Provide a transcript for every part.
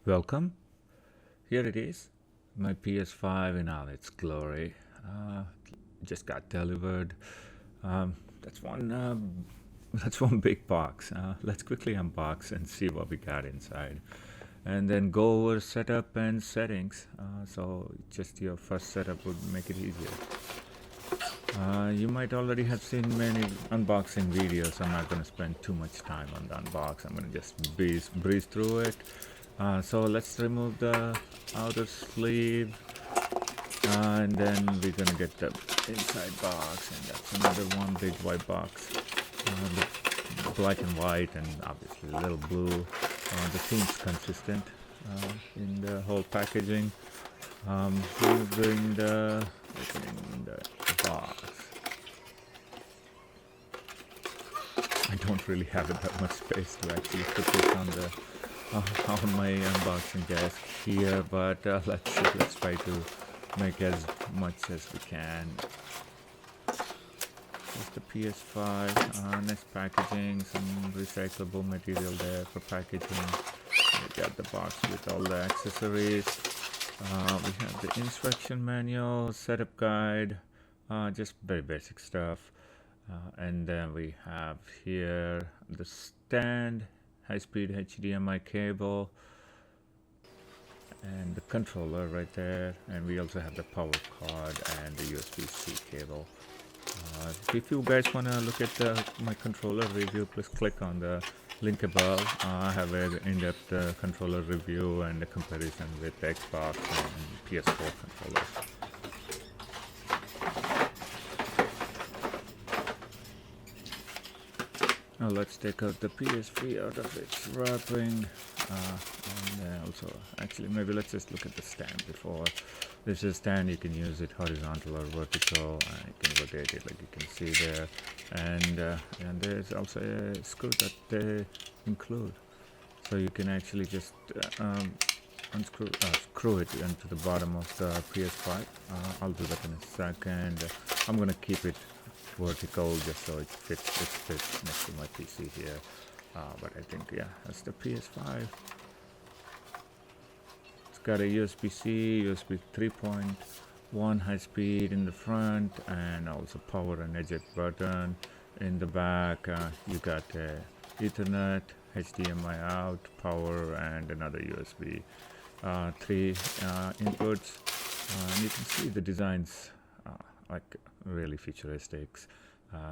Welcome. Here it is, my PS5 in all its glory. Just got delivered. That's one. That's one big box. Let's quickly unbox and see what we got inside, and then go over setup and settings. So just your first setup would make it easier. You might already have seen many unboxing videos. I'm not going to spend too much time on the unbox. I'm going to just breeze through it. So let's remove the outer sleeve, and then we're going to get the inside box, and that's another one big white box. The black and white, and obviously a little blue. The theme's consistent in the whole packaging. We're doing the opening the box. I don't really have that much space to actually put this on the on my unboxing desk here, but let's try to make as much as we can. There's the PS5, nice packaging, some recyclable material there for packaging. We got the box with all the accessories. We have the instruction manual, setup guide, just very basic stuff. And then we have here the stand, high-speed HDMI cable, and the controller right there. And we also have the power cord and the USB-C cable. If you guys want to look at my controller review, please click on the link above. I have an in-depth controller review and a comparison with Xbox and PS4 controllers. Now let's take out the PSP out of its wrapping, and also, actually, maybe let's just look at the stand before. This is a stand. You can use it horizontal or vertical. You can rotate it like you can see there, and there's also a screw that they include, so you can actually just screw it into the bottom of the PS5. I'll do that in a second. I'm gonna keep it vertical just so it fits next to my PC here. But I think, yeah, that's the PS5. It's got a USB-C, USB 3.1 high speed in the front, and also power and eject button. In the back, you got Ethernet, HDMI out, power, and another USB 3 inputs. And you can see the designs like really futuristic.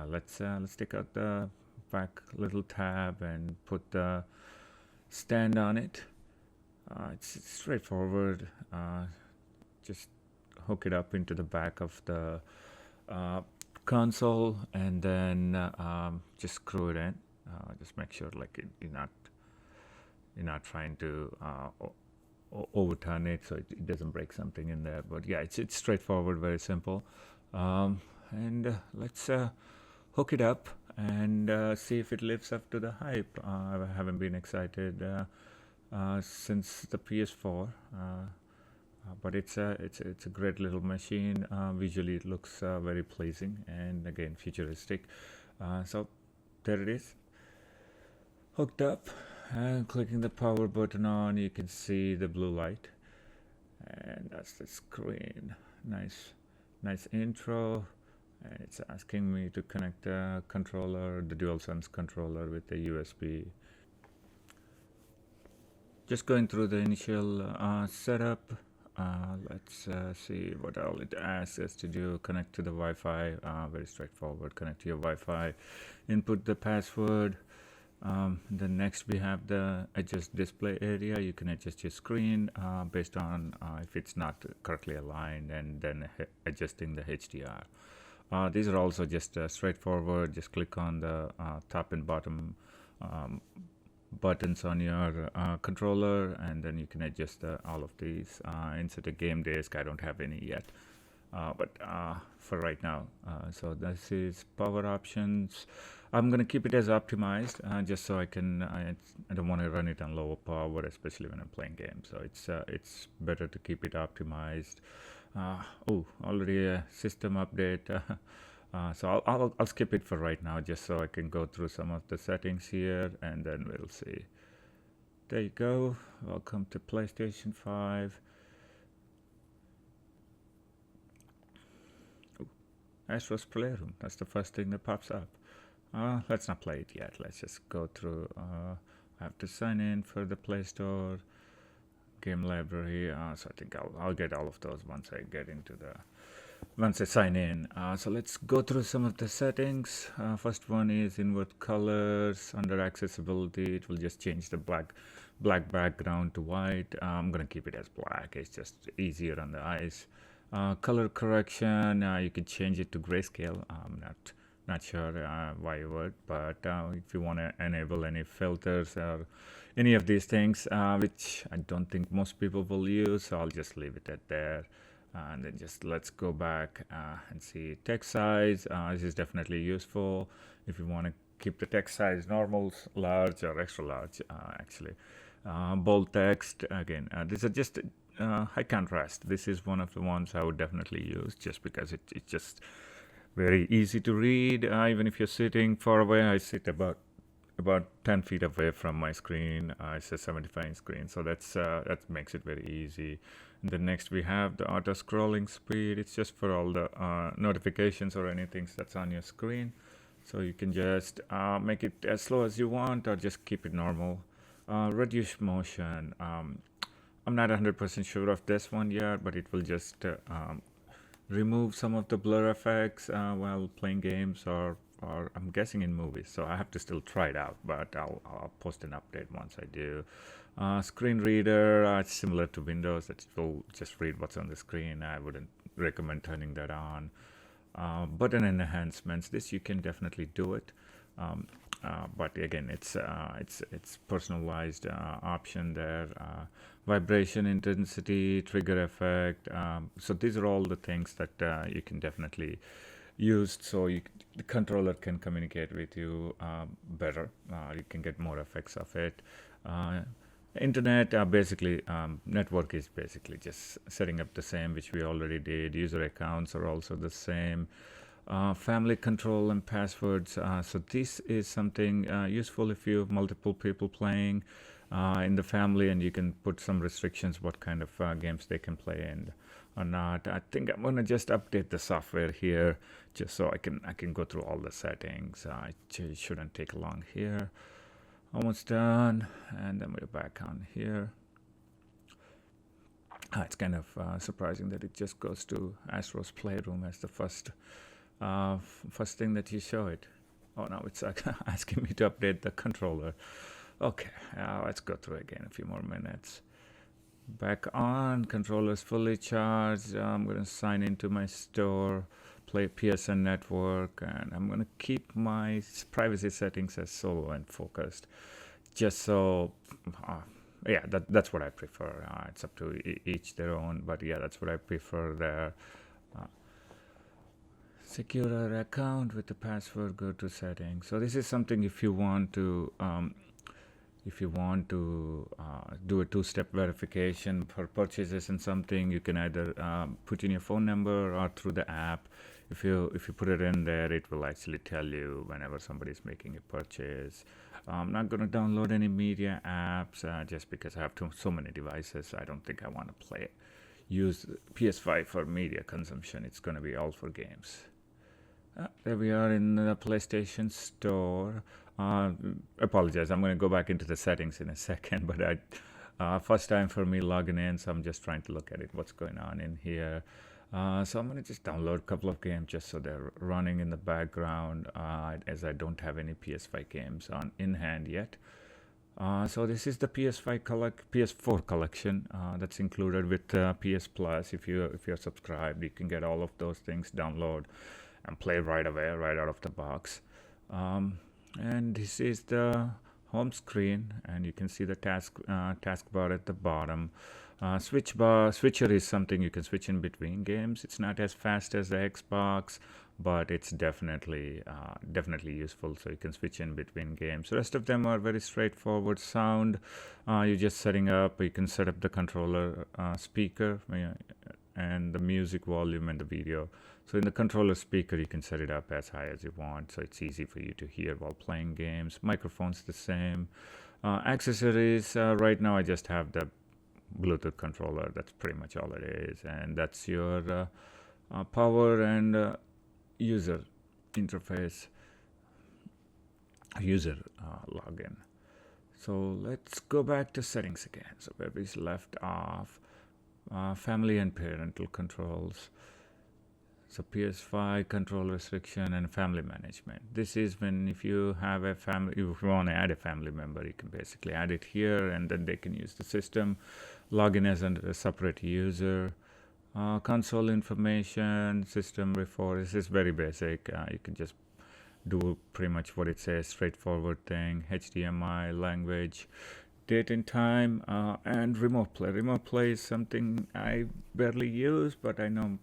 Let's take out the back little tab and put the stand on it. It's straightforward. Just hook it up into the back of the console, and then just screw it in. Just make sure like you're not trying to overturn it so it doesn't break something in there. But yeah, it's straightforward, very simple. And let's hook it up and see if it lives up to the hype. I haven't been excited since the PS4, but it's a great little machine. Visually, it looks very pleasing, and again, futuristic. So there it is, hooked up. And clicking the power button on, you can see the blue light, and that's the screen. Nice intro. And it's asking me to connect the controller, the DualSense controller, with the USB. Just going through the initial setup. Let's see what all it asks us to do. Connect to the Wi-Fi. Very straightforward. Connect to your Wi-Fi. Input the password. Then next we have the adjust display area. You can adjust your screen based on if it's not correctly aligned, and then adjusting the HDR. These are also just straightforward. Just click on the top and bottom buttons on your controller, and then you can adjust all of these. Insert a game disc. I don't have any yet, but for right now. So this is power options. I'm going to keep it as optimized, just so I don't want to run it on lower power, especially when I'm playing games. So it's better to keep it optimized. Already a system update. So I'll skip it for right now, just so I can go through some of the settings here, and then we'll see. there you go. Welcome to PlayStation 5. Astro's Playroom. That's the first thing that pops up. Let's not play it yet. Let's just go through. I have to sign in for the Play Store, game library. So I think I'll get all of those once I sign in. So let's go through some of the settings. First one is invert colors. Under accessibility, it will just change the black background to white. I'm gonna keep it as black. It's just easier on the eyes. Color correction, you can change it to grayscale. I'm not sure why you would, but if you want to enable any filters or any of these things, which I don't think most people will use, so I'll just leave it at there. And then just let's go back and see text size. This is definitely useful if you want to keep the text size normal, large, or extra large. Actually, bold text again. These are just high contrast. This is one of the ones I would definitely use just because it's just very easy to read. Even if you're sitting far away, I sit about 10 feet away from my screen. It's a 75-inch screen, so that makes it very easy. And then next we have the auto scrolling speed. It's just for all the notifications or anything that's on your screen. So you can just make it as slow as you want or just keep it normal. Reduce motion. I'm not 100% sure of this one yet, but it will just remove some of the blur effects while playing games or I'm guessing in movies. So I have to still try it out, but I'll post an update once I do. Screen reader, it's similar to Windows. It will just read what's on the screen. I wouldn't recommend turning that on. Button enhancements, this you can definitely do it. But again, it's personalized option there. Vibration intensity, trigger effect. So these are all the things that you can definitely use. So the controller can communicate with you better. You can get more effects of it. Internet, basically, network is basically just setting up the same, which we already did. User accounts are also the same. Family control and passwords. So this is something useful if you have multiple people playing in the family, and you can put some restrictions what kind of games they can play and or not. I think I'm gonna just update the software here just so I can go through all the settings. It shouldn't take long here. Almost done, and then we're back on here. It's kind of surprising that it just goes to Astro's Playroom as the first thing that you show it. Oh no, it's asking me to update the controller. Okay, let's go through again a few more minutes. Back on, controller's fully charged. I'm going to sign into my store, play PSN network, and I'm going to keep my privacy settings as solo and focused. Just so, yeah, that's what I prefer. It's up to each their own, but yeah, that's what I prefer there. Secure our account with the password, go to settings. So this is something if you want to do a two-step verification for purchases and something, you can either put in your phone number or through the app. If you put it in there, it will actually tell you whenever somebody's making a purchase. I'm not going to download any media apps just because I have so many devices. I don't think I want to use PS5 for media consumption. It's going to be all for games. There we are in the PlayStation Store. Apologize, I'm going to go back into the settings in a second, but first time for me logging in, so I'm just trying to look at it, what's going on in here. So I'm going to just download a couple of games just so they're running in the background, as I don't have any PS5 games in hand yet. So this is the PS4 collection that's included with PS Plus. If you're subscribed, you can get all of those things, download and play right away, right out of the box. And this is the home screen, and you can see the taskbar at the bottom. Switcher is something you can switch in between games. It's not as fast as the Xbox, but it's definitely useful, so you can switch in between games. The rest of them are very straightforward. Sound, you're just setting up. You can set up the controller speaker and the music volume and the video. So in the controller speaker, you can set it up as high as you want, so it's easy for you to hear while playing games. Microphone's the same. Accessories, right now I just have the Bluetooth controller. That's pretty much all it is, and that's your power and user interface, user login. So let's go back to settings again. So where we left off, family and parental controls. So PS5 control restriction and family management. This is when if you have a family, if you want to add a family member, you can basically add it here, and then they can use the system. Log in as a separate user. Console information, system before. This is very basic. You can just do pretty much what it says, straightforward thing. HDMI, language, date and time, and remote play. Remote play is something I barely use, but I know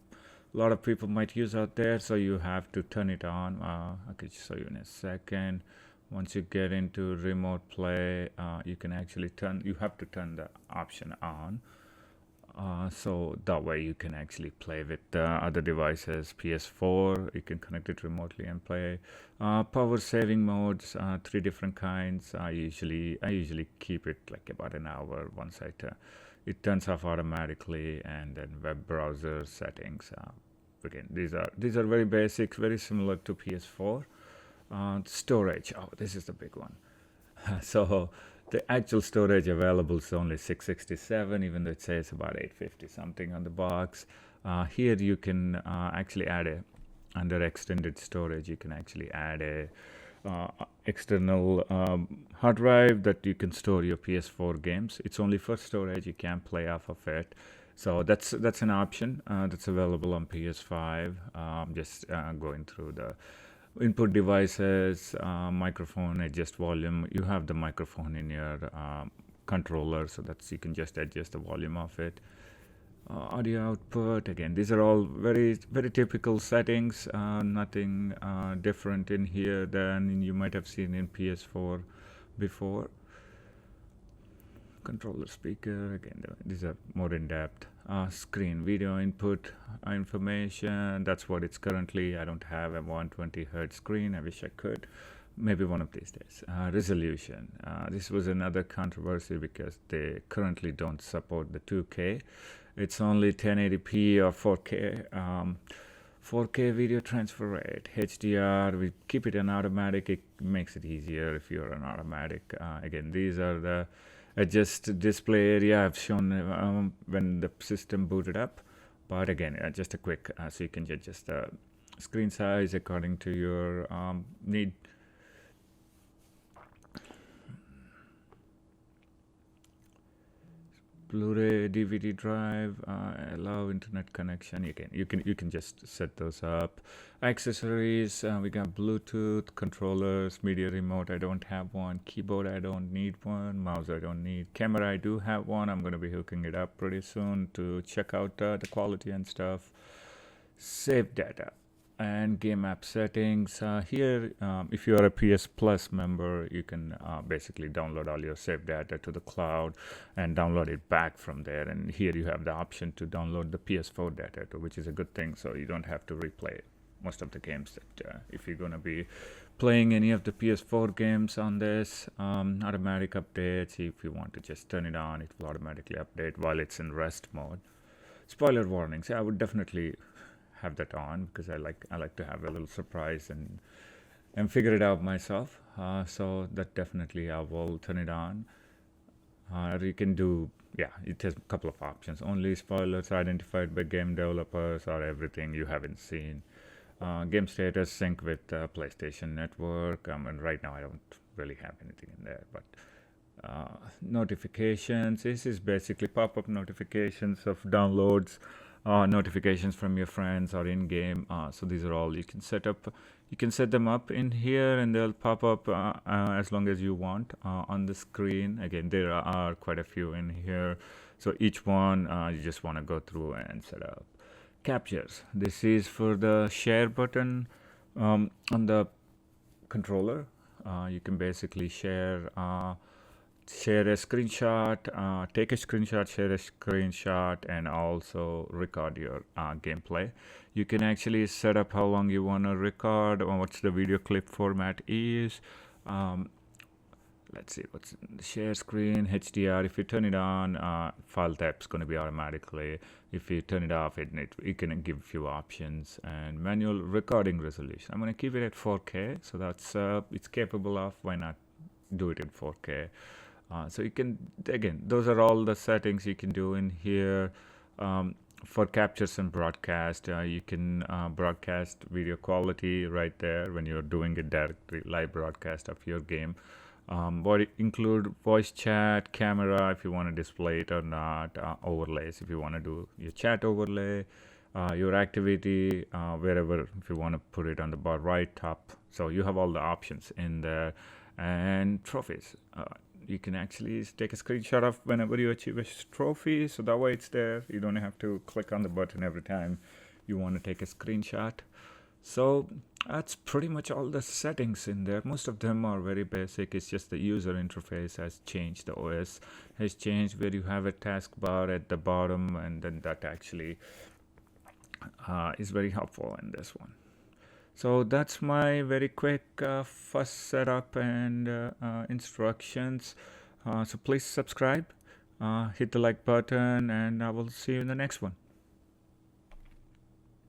a lot of people might use out there, so you have to turn it on. I could show you in a second. Once you get into remote play, you can actually you have to turn the option on. So that way you can actually play with other devices. PS4, you can connect it remotely and play. Power saving modes, 3 different kinds. I usually keep it like about an hour once it turns off automatically, and then web browser settings. Again, these are very basic, very similar to PS4. Storage. Oh, this is the big one. So the actual storage available is only 667, even though it says about 850 something on the box. Here you can actually add under extended storage, you can actually add a external hard drive that you can store your PS4 games. It's only for storage, you can't play off of it. So that's an option that's available on PS5. Just going through the input devices, microphone, adjust volume. You have the microphone in your controller, so that's you can just adjust the volume of it. Audio output, again, these are all very typical settings. Nothing different in here than you might have seen in PS4 before. Controller speaker, again, these are more in depth. Screen video input information, that's what it's currently. I don't have a 120 hertz screen. I wish I could, maybe one of these days. Resolution, this was another controversy because they currently don't support the 2K. It's only 1080p or 4K. 4K video transfer rate, HDR, we keep it in automatic. It makes it easier if you're an automatic. Again, these are the adjust display area I've shown when the system booted up. But again, just a quick, so you can adjust the screen size according to your need. Blu-ray, DVD drive, allow internet connection. You can just set those up. Accessories, we got Bluetooth controllers, media remote. I don't have one. Keyboard, I don't need one. Mouse, I don't need. Camera, I do have one. I'm going to be hooking it up pretty soon to check out the quality and stuff. Save data and game app settings. Here, if you are a PS Plus member, you can basically download all your save data to the cloud and download it back from there. And here you have the option to download the PS4 data too, which is a good thing. So you don't have to replay most of the games that if you're going to be playing any of the PS4 games on this. Automatic updates, if you want to just turn it on, it will automatically update while it's in rest mode. Spoiler warnings, I would definitely have that on because I like to have a little surprise and figure it out myself. So that definitely I will turn it on. You can do, it has a couple of options. Only spoilers identified by game developers or everything you haven't seen. Game status sync with PlayStation Network. And right now I don't really have anything in there, but notifications. This is basically pop-up notifications of downloads. Notifications from your friends or in-game. So these are all you can set up. You can set them up in here and they'll pop up as long as you want on the screen. Again, there are quite a few in here. So each one you just want to go through and set up. Captures. This is for the share button on the controller. You can basically share a screenshot, take a screenshot, share a screenshot, and also record your gameplay. You can actually set up how long you want to record or what's the video clip format is. let's see what's in the share screen. HDR, if you turn it on, file type's going to be automatically. If you turn it off, it can give a few options. And manual recording resolution, I'm going to keep it at 4K, so that's it's capable of. Why not do it in 4K? So you can, again, those are all the settings you can do in here. For captures and broadcast, you can broadcast video quality right there when you're doing a directly live broadcast of your game. Include voice chat, camera if you want to display it or not, overlays if you want to do your chat overlay, your activity, wherever if you want to put it on the bar right top. So you have all the options in there. And trophies. You can actually take a screenshot of whenever you achieve a trophy, so that way it's there. You don't have to click on the button every time you want to take a screenshot. So that's pretty much all the settings in there. Most of them are very basic. It's just the user interface has changed. The OS has changed, where you have a taskbar at the bottom, and then that actually is very helpful in this one. So that's my very quick first setup and instructions. So please subscribe, hit the like button, and I will see you in the next one.